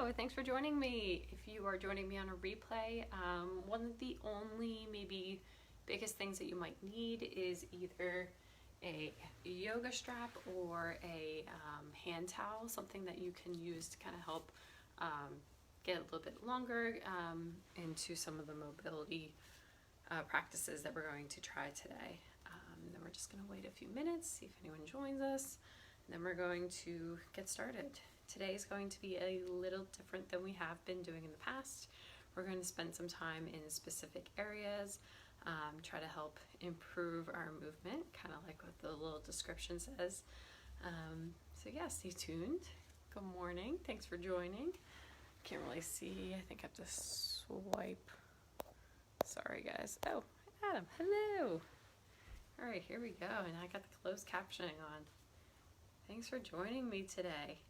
Hello, thanks for joining me. If you are joining me on a replay, one of the only maybe biggest things that you might need is either a yoga strap or a hand towel, something that you can use to kind of help get a little bit longer into some of the mobility practices that we're going to try today. Then we're just going to wait a few minutes, see if anyone joins us, and then we're going to get started. Today is going to be a little different than we have been doing in the past. We're going to spend some time in specific areas, try to help improve our movement, kind of like what the little description says. So yeah, stay tuned. Good morning. Thanks for joining. Can't really see. I think I have to swipe. Sorry, guys. Oh, Adam. Hello. All right, here we go. And I got the closed captioning on. Thanks for joining me today.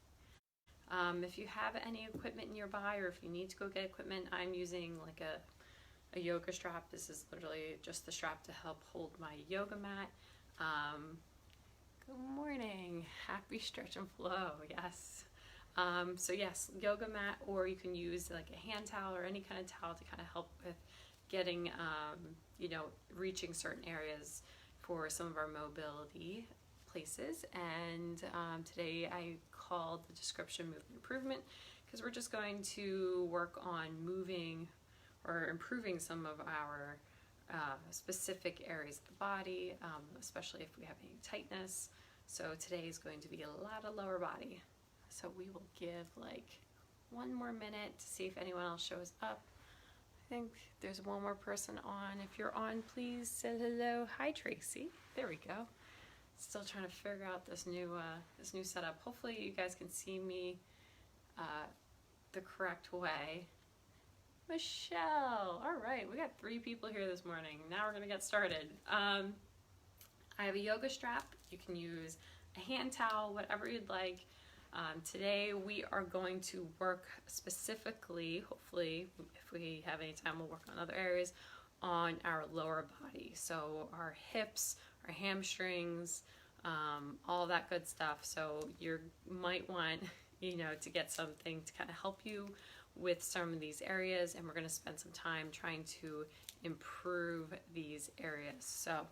If you have any equipment nearby, or if you need to go get equipment, I'm using like a yoga strap. This is literally just the strap to help hold my yoga mat. Good morning. Happy stretch and flow. Yes. So yes, yoga mat, or you can use like a hand towel or any kind of towel to kind of help with getting, reaching certain areas for some of our mobility places. And today I called the description movement improvement because we're just going to work on moving or improving some of our specific areas of the body, especially if we have any tightness. So today is going to be a lot of lower body. So we will give like one more minute to see if anyone else shows up. I think there's one more person on. If you're on, please say hello. Hi, Tracy. There we go. Still trying to figure out this new setup. Hopefully you guys can see me the correct way. Michelle. All right, we got 3 people here this morning. Now we're gonna get started. I have a yoga strap. You can use a hand towel, whatever you'd like. Today we are going to work specifically, hopefully if we have any time we'll work on other areas, on our lower body. So our hips, our hamstrings, all that good stuff. So you might want, to get something to kind of help you with some of these areas, and we're going to spend some time trying to improve these areas. So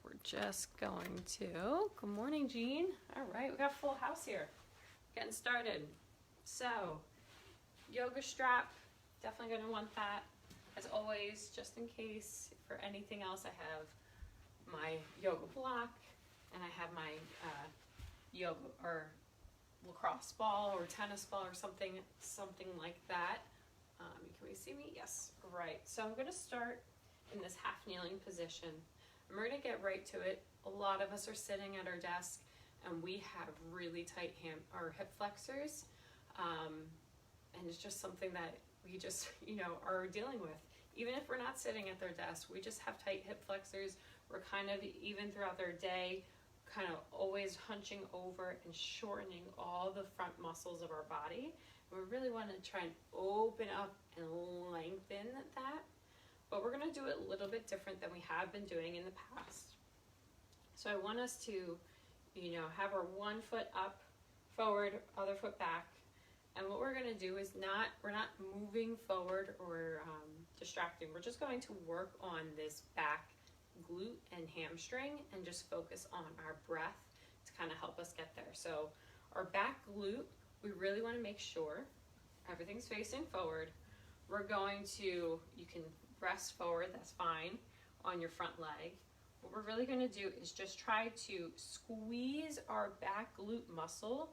we're just going to, good morning, Jean. All right, we got a full house here. Getting started. So yoga strap, definitely going to want that. As always, just in case for anything else, I have my yoga block, and I have my yoga or lacrosse ball or tennis ball or something like that. Can we see me? Yes. Right. So I'm going to start in this half kneeling position. And we're going to get right to it. A lot of us are sitting at our desk, and we have really tight hip flexors, and it's just something that we just are dealing with. Even if we're not sitting at their desk, we just have tight hip flexors. We're kind of, even throughout their day, kind of always hunching over and shortening all the front muscles of our body. And we really want to try and open up and lengthen that. But we're going to do it a little bit different than we have been doing in the past. So I want us to, have our one foot up, forward, other foot back. And what we're going to do is we're not moving forward or distracting. We're just going to work on this back glute and hamstring and just focus on our breath to kind of help us get there. So our back glute, we really want to make sure everything's facing forward. We're going to, you can rest forward, that's fine, on your front leg. What we're really going to do is just try to squeeze our back glute muscle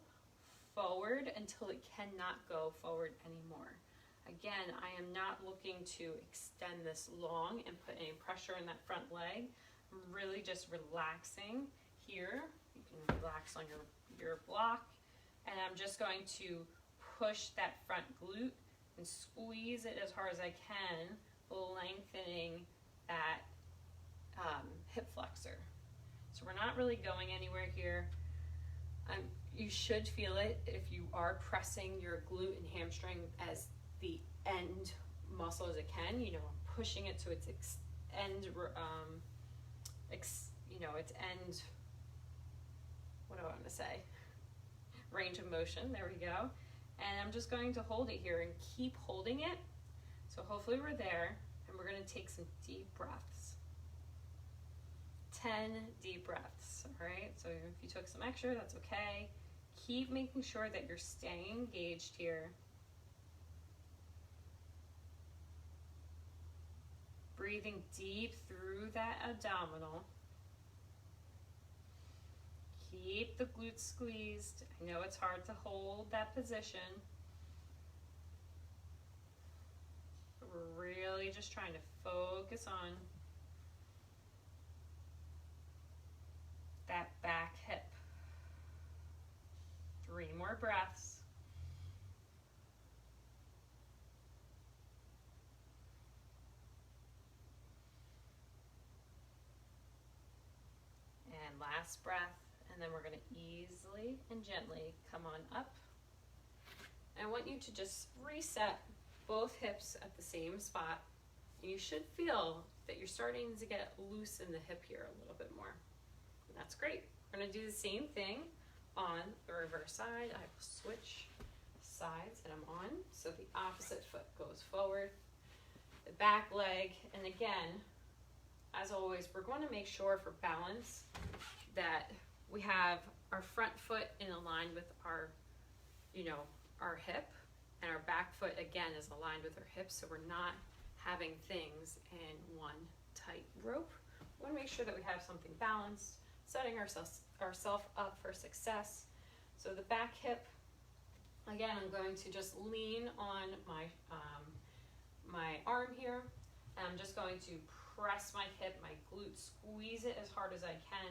forward until it cannot go forward anymore. Again, I am not looking to extend this long and put any pressure in that front leg. I'm really just relaxing here. You can relax on your block. And I'm just going to push that front glute and squeeze it as hard as I can, lengthening that hip flexor. So we're not really going anywhere here. You should feel it if you are pressing your glute and hamstring as the end muscle as it can. Pushing it to its end. Its end. What do I want to say? Range of motion. There we go. And I'm just going to hold it here and keep holding it. So hopefully we're there, and we're going to take some deep breaths. 10 deep breaths, all right? So if you took some extra, that's okay. Keep making sure that you're staying engaged here. Breathing deep through that abdominal. Keep the glutes squeezed. I know it's hard to hold that position. But we're really just trying to focus on that back hip. 3 more breaths. And last breath. And then we're going to easily and gently come on up. I want you to just reset both hips at the same spot. And you should feel that you're starting to get loose in the hip here a little bit more. And that's great. We're going to do the same thing on the reverse side. I will switch sides and I'm on. So the opposite foot goes forward, the back leg. And again, as always, we're going to make sure for balance that we have our front foot in line with our, our hip, and our back foot again is aligned with our hip, so we're not having things in one tight rope. We want to make sure that we have something balanced, setting ourselves up for success. So the back hip, again, I'm going to just lean on my my arm here, and I'm just going to press my hip, my glute, squeeze it as hard as I can,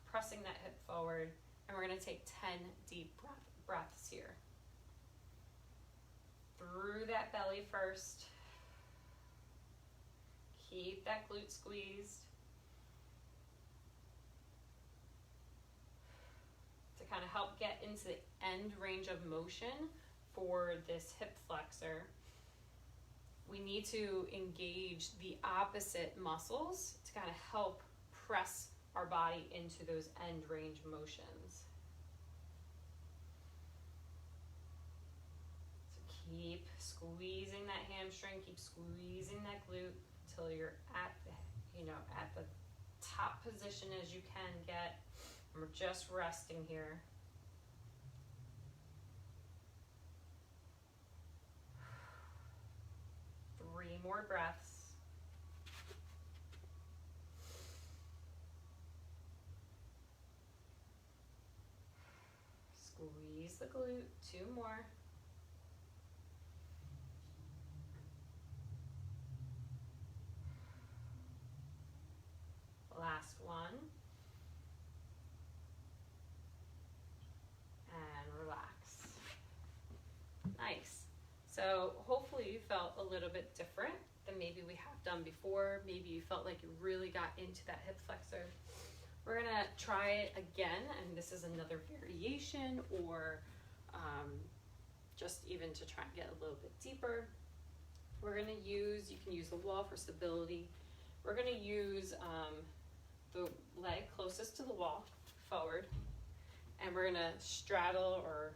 pressing that hip forward, and we're going to take 10 deep breaths here. Through that belly first. Keep that glute squeezed. To kind of help get into the end range of motion for this hip flexor, we need to engage the opposite muscles to kind of help press our body into those end range motions. So keep squeezing that hamstring, keep squeezing that glute until you're at the top position as you can get. And we're just resting here. Three more breaths. Squeeze the glute, 2 more. Last one. And relax. Nice. So hopefully you felt a little bit different than maybe we have done before. Maybe you felt like you really got into that hip flexor. We're going to try it again, and this is another variation, or just even to try and get a little bit deeper. We're going to use, you can use the wall for stability. We're going to use the leg closest to the wall, forward, and we're going to straddle or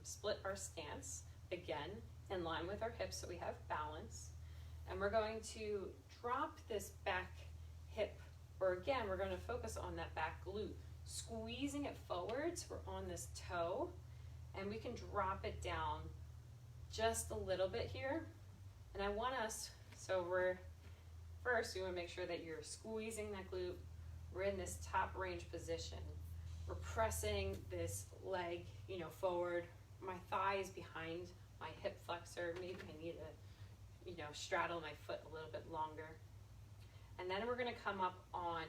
split our stance, again, in line with our hips so we have balance. And we're going to drop this back hip, or again, we're going to focus on that back glute, squeezing it forward so we're on this toe, and we can drop it down just a little bit here. And I want us, so first you want to make sure that you're squeezing that glute. We're in this top range position. We're pressing this leg, forward. My thigh is behind my hip flexor. Maybe I need to, straddle my foot a little bit longer. And then we're going to come up on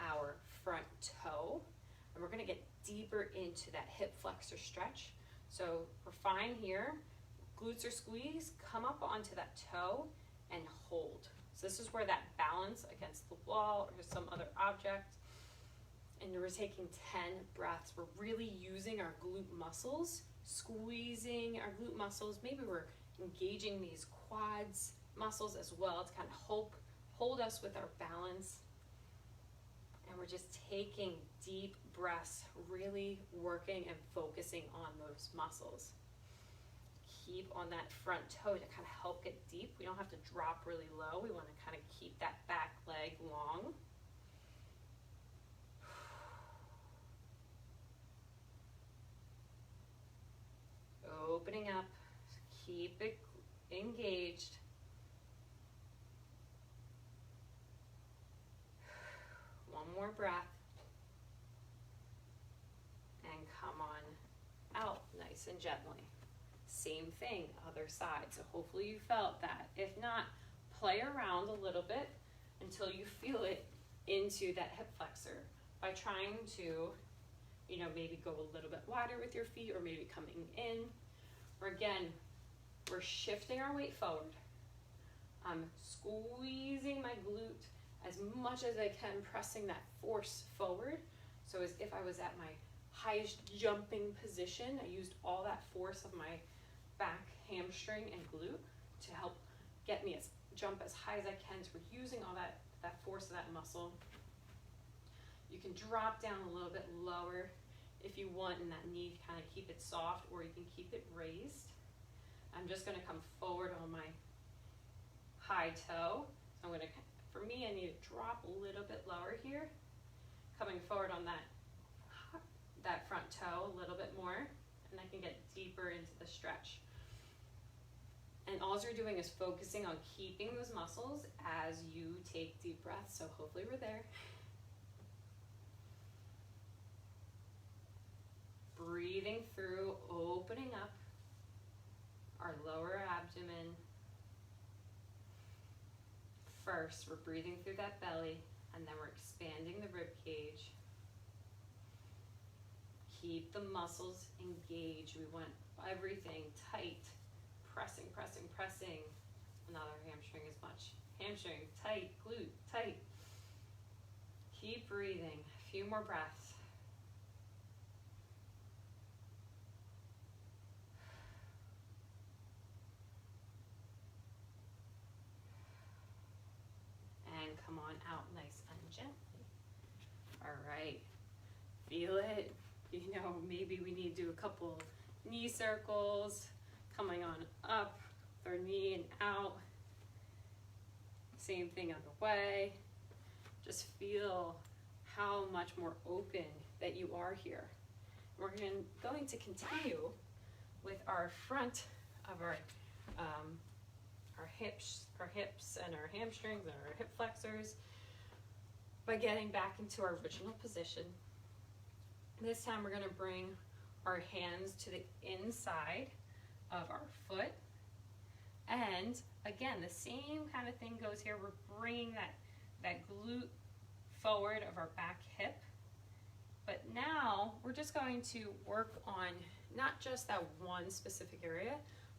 our front toe, and we're going to get deeper into that hip flexor stretch. So we're fine here. Glutes are squeezed. Come up onto that toe and hold. So this is where that balance against the wall or some other object. And we're taking 10 breaths. We're really using our glute muscles, squeezing our glute muscles. Maybe we're engaging these quads muscles as well to kind of hold us with our balance. And we're just taking deep breaths, really working and focusing on those muscles. keep on that front toe to kind of help get deep. We don't have to drop really low. We want to kind of keep that back leg long. Opening up, keep it engaged. One more breath. And come on out nice and gently. Same thing, other side. So hopefully you felt that. If not, play around a little bit until you feel it into that hip flexor by trying to, maybe go a little bit wider with your feet or maybe coming in. Or again, we're shifting our weight forward. I'm squeezing my glute as much as I can, pressing that force forward. So as if I was at my highest jumping position, I used all that force of my back, hamstring, and glute to help get me jump as high as I can. So we're using all that force of that muscle. You can drop down a little bit lower if you want, and that knee kind of keep it soft, or you can keep it raised. I'm just going to come forward on my high toe. So I'm going to, for me, I need to drop a little bit lower here, coming forward on that front toe a little bit more, and I can get deeper into the stretch. And all you're doing is focusing on keeping those muscles as you take deep breaths. So hopefully we're there. Breathing through, opening up our lower abdomen. First, we're breathing through that belly, and then we're expanding the rib cage. Keep the muscles engaged. We want everything tight. Pressing, pressing, pressing. Not our hamstring as much. Hamstring, tight, glute, tight. Keep breathing. A few more breaths. And come on out nice and gently. All right. Feel it. Maybe we need to do a couple knee circles. Coming on up, with our knee and out. Same thing other way. Just feel how much more open that you are here. We're going to continue with our front of our hips and our hamstrings and our hip flexors by getting back into our original position. This time we're going to bring our hands to the inside of our foot, and again the same kind of thing goes here. We're bringing that glute forward of our back hip, but now we're just going to work on not just that one specific area,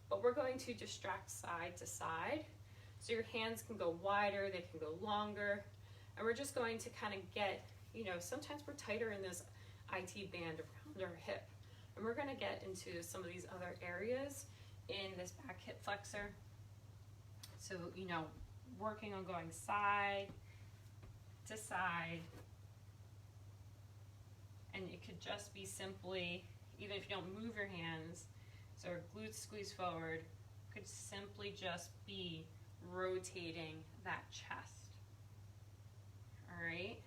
but we're going to distract side to side. So your hands can go wider, they can go longer, and we're just going to kind of get, sometimes we're tighter in this IT band around our hip. And we're going to get into some of these other areas in this back hip flexor. So, working on going side to side. And it could just be simply, even if you don't move your hands, so our glutes squeeze forward, could simply just be rotating that chest. All right?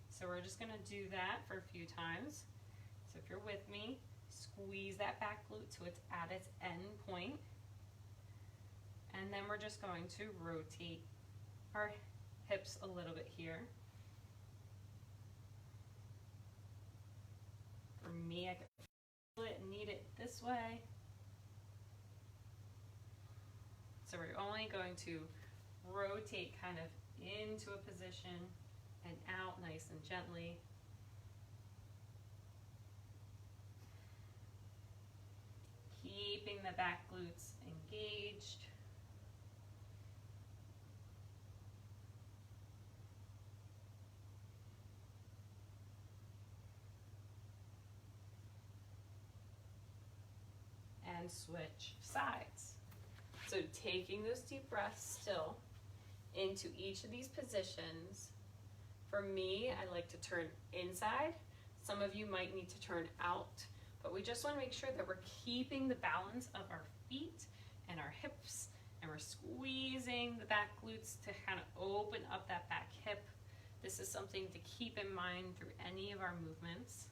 So we're just going to do that for a few times. So if you're with me, squeeze that back glute so it's at its end point. And then we're just going to rotate our hips a little bit here. For me, I can feel it and knead it this way. So we're only going to rotate kind of into a position and out nice and gently. Keeping the back glutes engaged. And switch sides. So taking those deep breaths still into each of these positions. For me, I like to turn inside. Some of you might need to turn out, but we just want to make sure that we're keeping the balance of our feet and our hips, and we're squeezing the back glutes to kind of open up that back hip. This is something to keep in mind through any of our movements.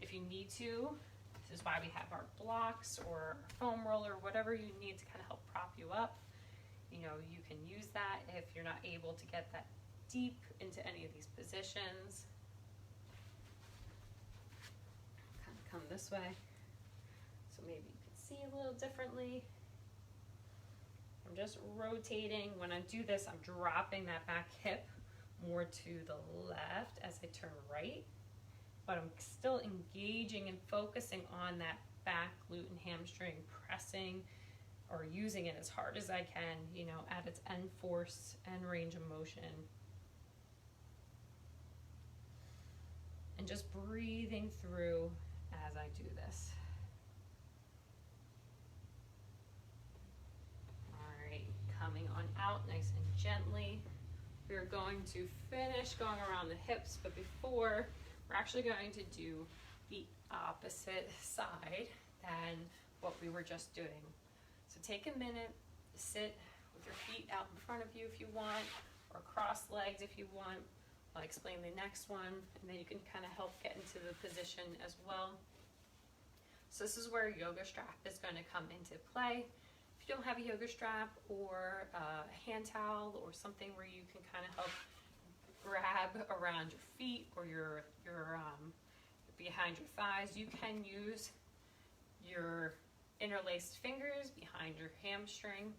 If you need to, this is why we have our blocks or foam roller, whatever you need to kind of help prop you up. You know, you can use that if you're not able to get that deep into any of these positions. Kind of come this way, so maybe you can see a little differently. I'm just rotating. When I do this, I'm dropping that back hip more to the left as I turn right, but I'm still engaging and focusing on that back glute and hamstring, pressing or using it as hard as I can, you know, at its end force and range of motion. And just breathing through as I do this. All right, coming on out nice and gently. We're going to finish going around the hips, but before, we're actually going to do the opposite side than what we were just doing. So take a minute, sit with your feet out in front of you if you want, or cross-legged if you want. I'll explain the next one, and then you can kind of help get into the position as well. So this is where a yoga strap is going to come into play. If you don't have a yoga strap or a hand towel or something where you can kind of help grab around your feet or your behind your thighs, you can use your interlaced fingers behind your hamstring,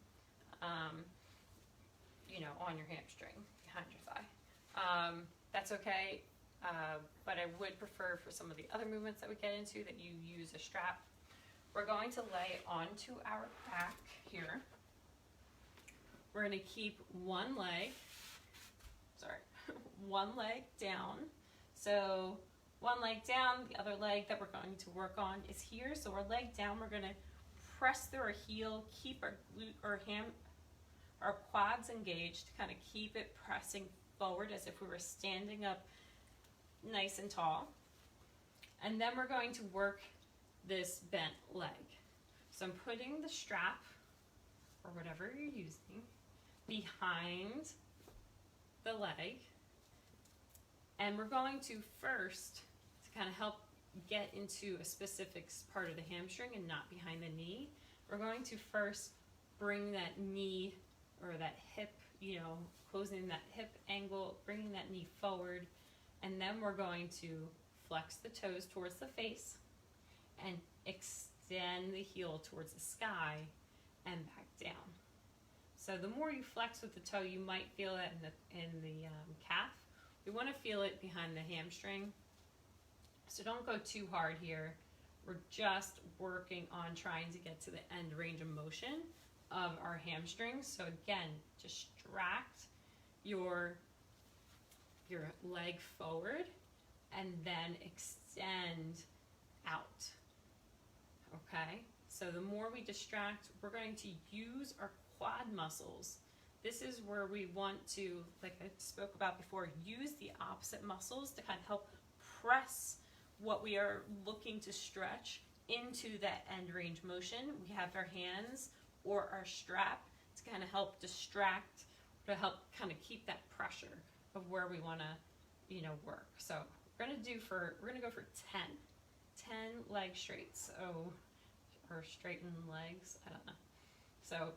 you know, on your hamstring, behind your thigh. That's okay, but I would prefer for some of the other movements that we get into that you use a strap. We're going to lay onto our back here. We're going to keep one leg down. So one leg down, the other leg that we're going to work on is here. So our leg down, we're going to press through our heel, keep our glute or our quads engaged, kind of keep it pressing forward as if we were standing up nice and tall. And then we're going to work this bent leg. So I'm putting the strap, or whatever you're using, behind the leg. And we're going to first, to kind of help get into a specific part of the hamstring and not behind the knee, we're going to first bring that knee or that hip, you know, closing that hip angle, bringing that knee forward, and then we're going to flex the toes towards the face and extend the heel towards the sky and back down. So the more you flex with the toe, you might feel that in the calf. We want to feel it behind the hamstring. So don't go too hard here. We're just working on trying to get to the end range of motion of our hamstrings. So again, distract your leg forward and then extend out. Okay? So the more we distract, we're going to use our quad muscles. This is where we want to, like I spoke about before, use the opposite muscles to kind of help press what we are looking to stretch into that end range motion. We have our hands or our strap to kind of help distract, to help kind of keep that pressure of where we want to, you know, work. So we're going to go for 10 leg straights. So, or straighten legs, I don't know. So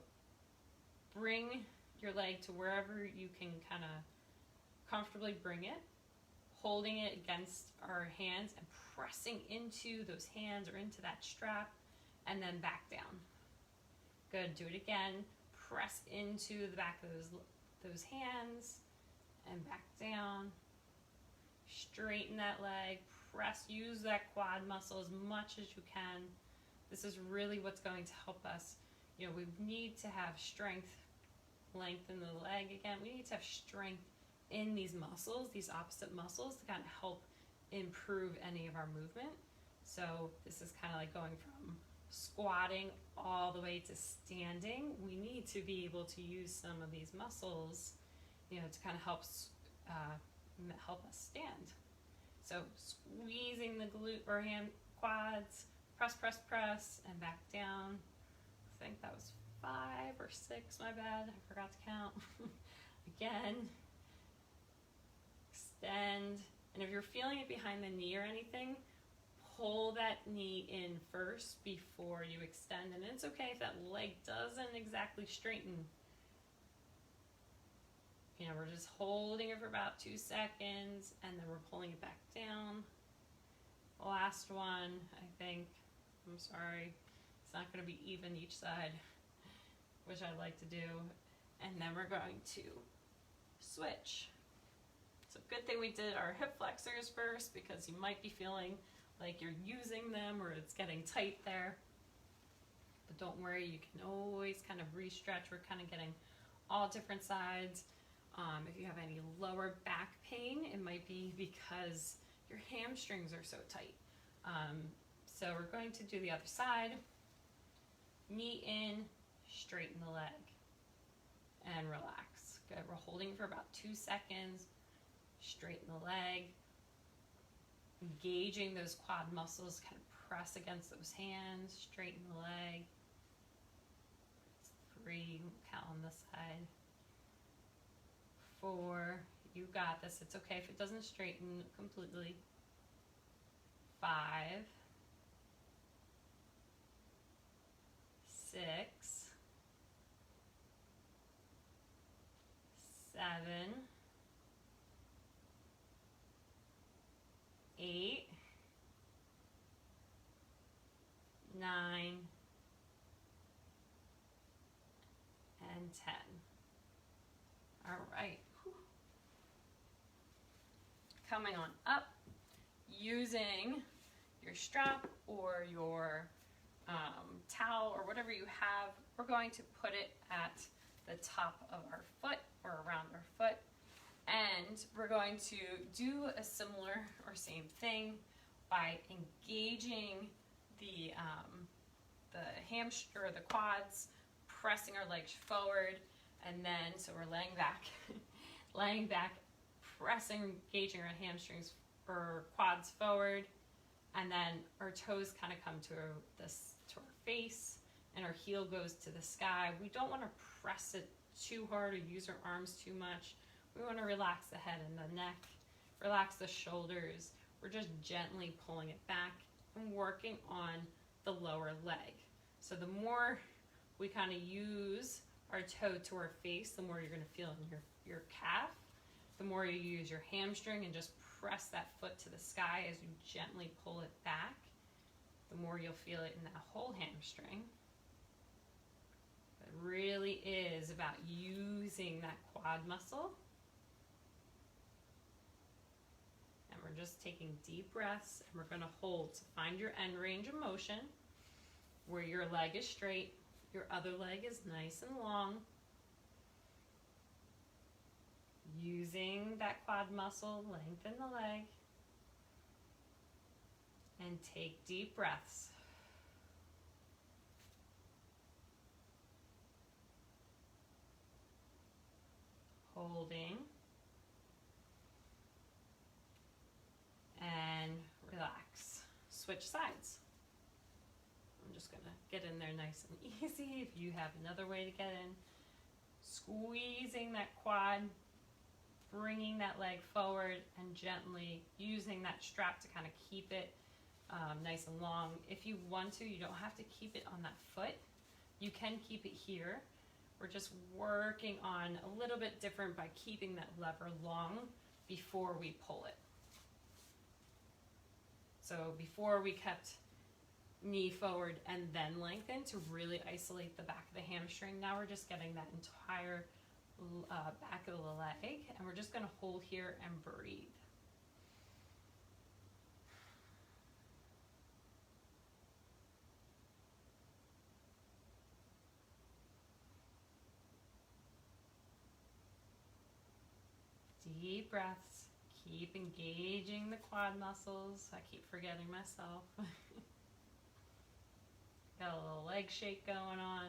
bring your leg to wherever you can kind of comfortably bring it, holding it against our hands and pressing into those hands or into that strap, and then back down. Good, do it again. Press into the back of those hands and back down. Straighten that leg, press, use that quad muscle as much as you can. This is really what's going to help us. You know, we need to have strength, lengthen the leg again. We need to have strength in these muscles, these opposite muscles, to kind of help improve any of our movement. So this is kind of like going from squatting all the way to standing. We need to be able to use some of these muscles, you know, to kind of help us stand. So squeezing the glute or hand quads, press, press, press, and back down. I think that was 5 or 6, my bad, I forgot to count. Again, extend, and if you're feeling it behind the knee or anything, pull that knee in first before you extend, and it's okay if that leg doesn't exactly straighten. You know, we're just holding it for about 2 seconds, and then we're pulling it back down. Last one, I think. I'm sorry, it's not going to be even each side, which I like to do. And then we're going to switch. So good thing we did our hip flexors first, because you might be feeling like you're using them or it's getting tight there. But don't worry, you can always kind of re-stretch. We're kind of getting all different sides. If you have any lower back pain, it might be because your hamstrings are so tight. So we're going to do the other side. Knee in, straighten the leg, and relax. Good, we're holding for about 2 seconds. Straighten the leg. Engaging those quad muscles, kind of press against those hands, straighten the leg. 3, count on this side. 4, you got this. It's okay if it doesn't straighten completely. 5, 6, 7, 8, 9, and 10. All right. Coming on up, using your strap or your towel or whatever you have, we're going to put it at the top of our foot or around our foot, and we're going to do a similar or same thing by engaging the hamstring or the quads, pressing our legs forward, and then so we're laying back, pressing, engaging our hamstrings or quads forward, and then our toes kind of come to our face, and our heel goes to the sky. We don't want to press it too hard or use our arms too much. We want to relax the head and the neck, relax the shoulders. We're just gently pulling it back and working on the lower leg. So the more we kind of use our toe to our face, the more you're going to feel in your calf. The more you use your hamstring and just press that foot to the sky as you gently pull it back, the more you'll feel it in that whole hamstring. It really is about using that quad muscle. And we're just taking deep breaths, and we're going to hold to find your end range of motion where your leg is straight, your other leg is nice and long. Using that quad muscle, lengthen the leg, and take deep breaths. Holding, and relax. Switch sides. I'm just going to get in there nice and easy. If you have another way to get in, squeezing that quad, bringing that leg forward, and gently using that strap to kind of keep it nice and long. If you want to, you don't have to keep it on that foot. You can keep it here. We're just working on a little bit different by keeping that lever long before we pull it. So before we kept knee forward and then lengthen to really isolate the back of the hamstring. Now we're just getting that entire back of the leg, and we're just going to hold here and breathe. Deep breaths. Keep engaging the quad muscles. I keep forgetting myself. Got a little leg shake going on.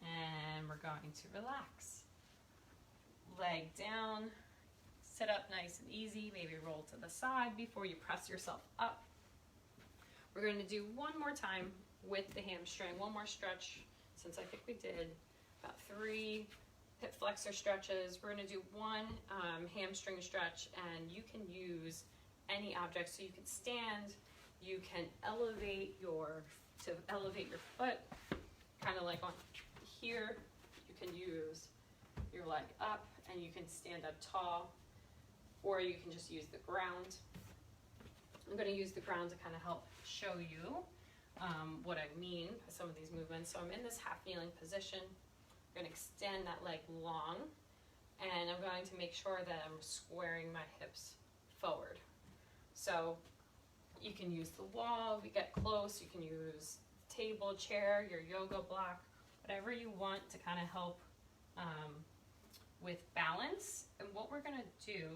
And we're going to relax. Leg down, sit up nice and easy, maybe roll to the side before you press yourself up. We're going to do one more time with the hamstring, one more stretch, since I think we did about 3 hip flexor stretches. We're going to do one hamstring stretch, and you can use any object. So you can stand, you can elevate your foot, kind of like on here. You can use your leg up, and you can stand up tall, or you can just use the ground. I'm going to use the ground to kind of help show you what I mean by some of these movements. So I'm in this half kneeling position. I'm going to extend that leg long, and I'm going to make sure that I'm squaring my hips forward. So you can use the wall if you get close. You can use table, chair, your yoga block, whatever you want to kind of help with balance. And what we're going to do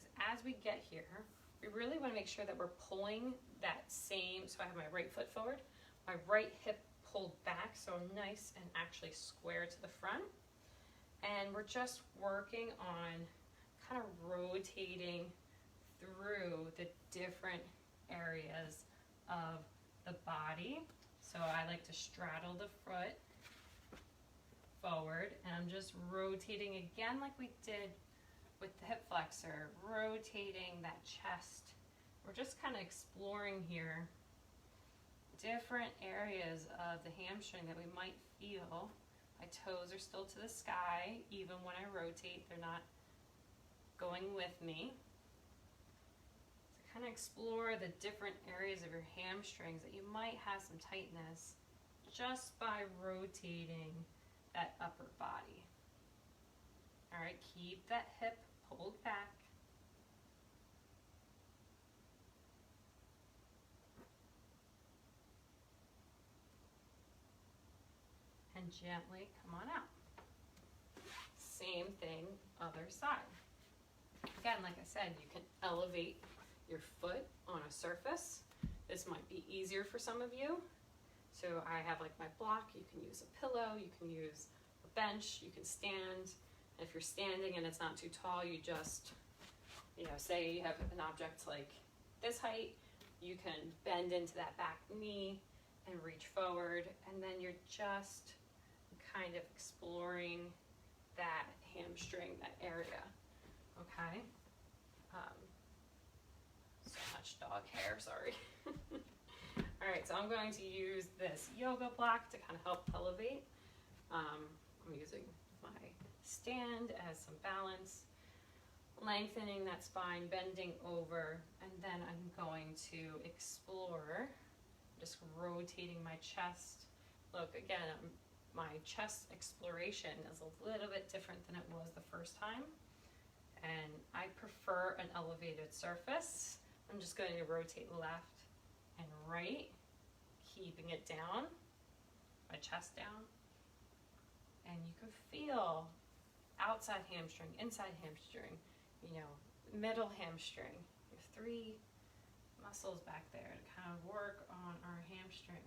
is, as we get here, we really want to make sure that we're pulling that same, so I have my right foot forward, my right hip pulled back, so I'm nice and actually square to the front. And we're just working on kind of rotating through the different areas of the body. So I like to straddle the foot forward, and I'm just rotating again like we did with the hip flexor, rotating that chest. We're just kind of exploring here different areas of the hamstring that we might feel. My toes are still to the sky, even when I rotate, they're not going with me. So kind of explore the different areas of your hamstrings that you might have some tightness just by rotating that upper body. All right, keep that hip pulled back. And gently come on out. Same thing, other side. Again, like I said, you can elevate your foot on a surface. This might be easier for some of you. So I have like my block, you can use a pillow, you can use a bench, you can stand. And if you're standing and it's not too tall, you just, say you have an object like this height, you can bend into that back knee and reach forward, and then you're just kind of exploring that hamstring, that area, okay? So much dog hair, sorry. All right, so I'm going to use this yoga block to kind of help elevate. I'm using my stand as some balance, lengthening that spine, bending over, and then I'm going to explore, just rotating my chest. Look, again, my chest exploration is a little bit different than it was the first time, and I prefer an elevated surface. I'm just going to rotate left and right, keeping it down, my chest down, and you can feel outside hamstring, inside hamstring, middle hamstring. We have 3 muscles back there to kind of work on our hamstring.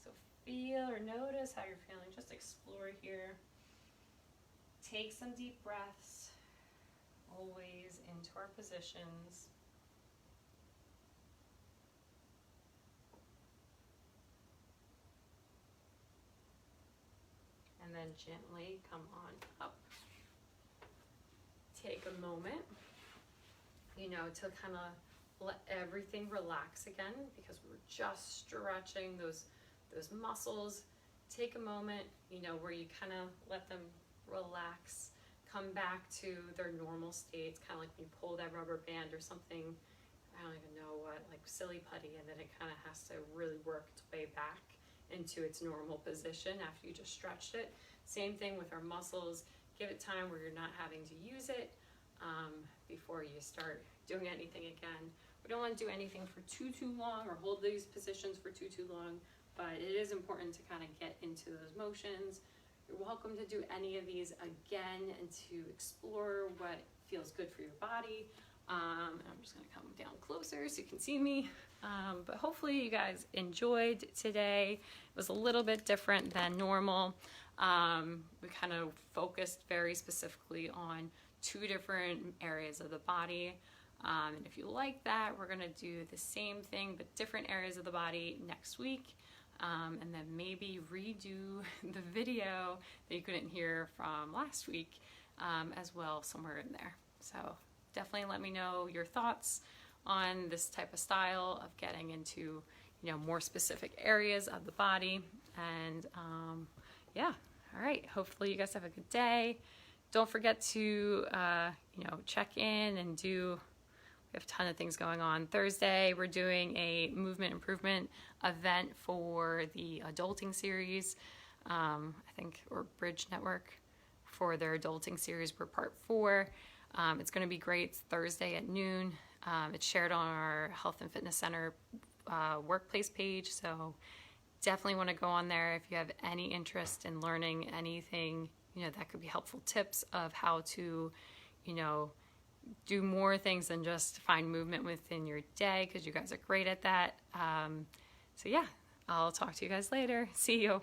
So feel or notice how you're feeling. Just explore here. Take some deep breaths, always into our positions. And then gently come on up. Take a moment, to kind of let everything relax again, because we're just stretching those muscles. Take a moment, where you kind of let them relax, come back to their normal states, kind of like when you pull that rubber band or something, I don't even know what, like silly putty, and then it kind of has to really work its way back into its normal position after you just stretched it. Same thing with our muscles. Give it time where you're not having to use it before you start doing anything again. We don't want to do anything for too long or hold these positions for too long, but it is important to kind of get into those motions. You're welcome to do any of these again and to explore what feels good for your body. I'm just going to come down closer so you can see me. But hopefully you guys enjoyed today. It was a little bit different than normal. We kind of focused very specifically on 2 different areas of the body. And if you like that, we're going to do the same thing but different areas of the body next week. And then maybe redo the video that you couldn't hear from last week as well, somewhere in there. So definitely let me know your thoughts on this type of style of getting into, you know, more specific areas of the body. And yeah, all right, hopefully you guys have a good day. Don't forget to you know, check in and do, we have a ton of things going on. Thursday we're doing a movement improvement event for the adulting series, I think, or Bridge Network, for their adulting series. We're part 4. It's going to be great. It's Thursday at noon. It's shared on our Health and Fitness Center workplace page, so definitely want to go on there if you have any interest in learning anything, you know, that could be helpful tips of how to, you know, do more things than just find movement within your day, because you guys are great at that. So yeah, I'll talk to you guys later. See you.